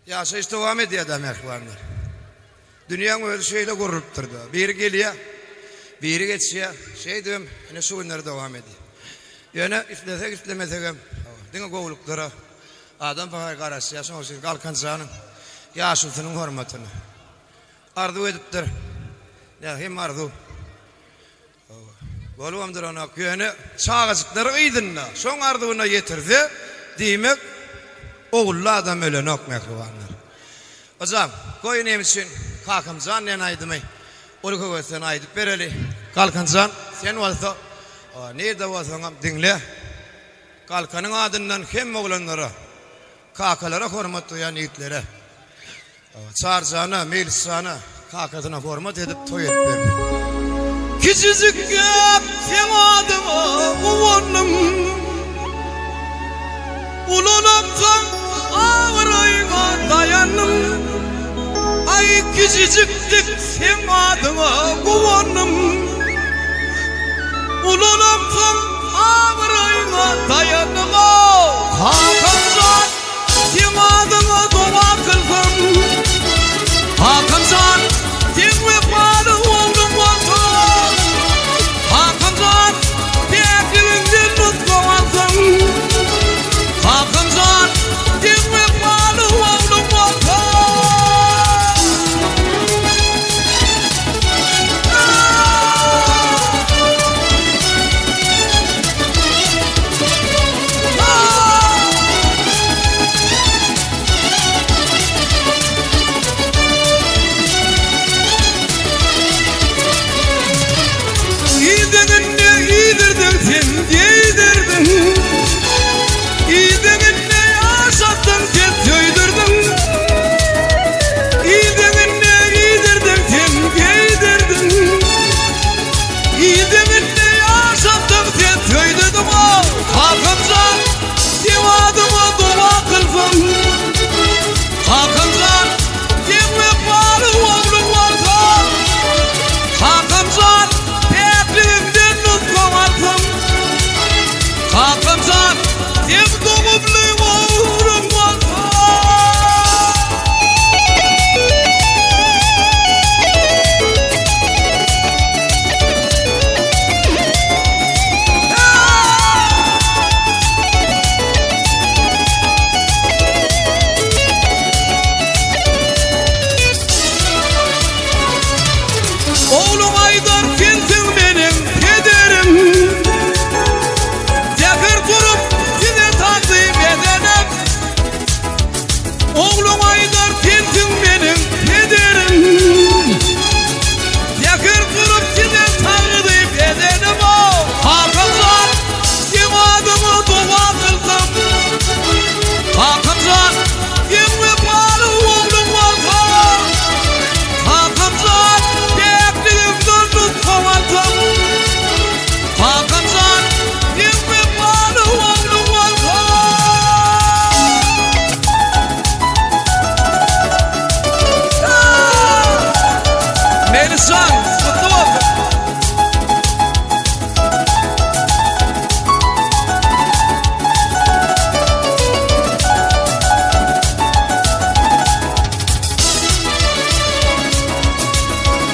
Yaşayış devam ediyor demek varlar. Dünyanın öyle şeyle kurup durdu. Biri geliyor, biri geçiyor. Şey diyorum, yine şu günler devam ediyor. Yani iflesek iflemesek, dine kovuluklara adam bakar karası, yaşın olsun kalkancağının yaşıtının hürmetini. Arzu ediptir. Ya hem arzu. Golumdur ona yani çağızıkları ıydınla. Son arzuğuna getirdi. Demek oğullu adam öyle nokmak var. Hocam koyun emişsin kalkancan ne aydımı. Oluka koysan aydıp bereli. Kalkancan sen olsa nerede olsan dinle. Kalkanın adından hem oğlanlara kakalara hürmet duyan yiğitlere. Çağırcağına, meclisana, kakasına hürmet edip toy etmem. Küçücük gök sen adıma uvanım. Ululamsan ağrıyma dayanım. Ay küçücüklük sen adıma uvanım. Ululamsan ağrıyma dayanım. Hakancan sen adıma dua kılsam. Hakancan sen vefalı oldum olsun. Hakancan bekliğinden tutmamasın. Hakancan sen vefalı oldum olsun.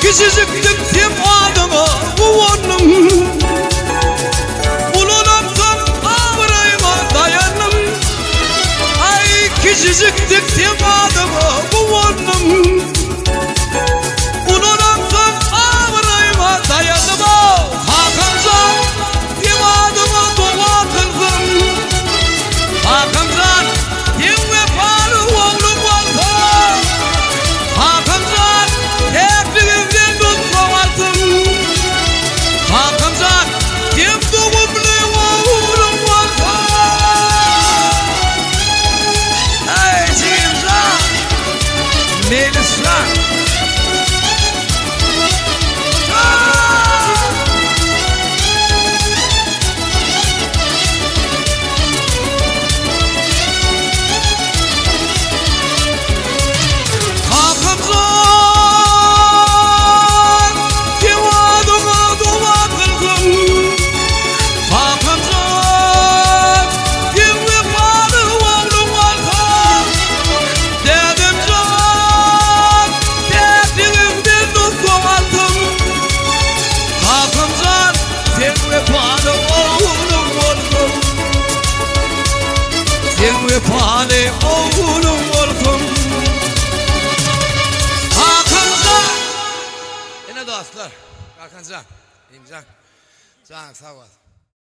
Küçücüktüm tim adıma uvanım. Ululamsam ağrıyma dayanım. Ay küçücüktüm tim adıma uvanım. Ululamsam ağrıyma dayanım. Hakancan tim adıma dua kılsın. Hakancan tim vefalı oğlum olsun. Hakancan bekliğinden tutmamasın. Hakancan kim doğumlu oğlum olsun. Hey Cimza Melisa vefali oğlum olsun. Hakancan. Yine dostlar. Hakancan. İmcan. Can sağ ol.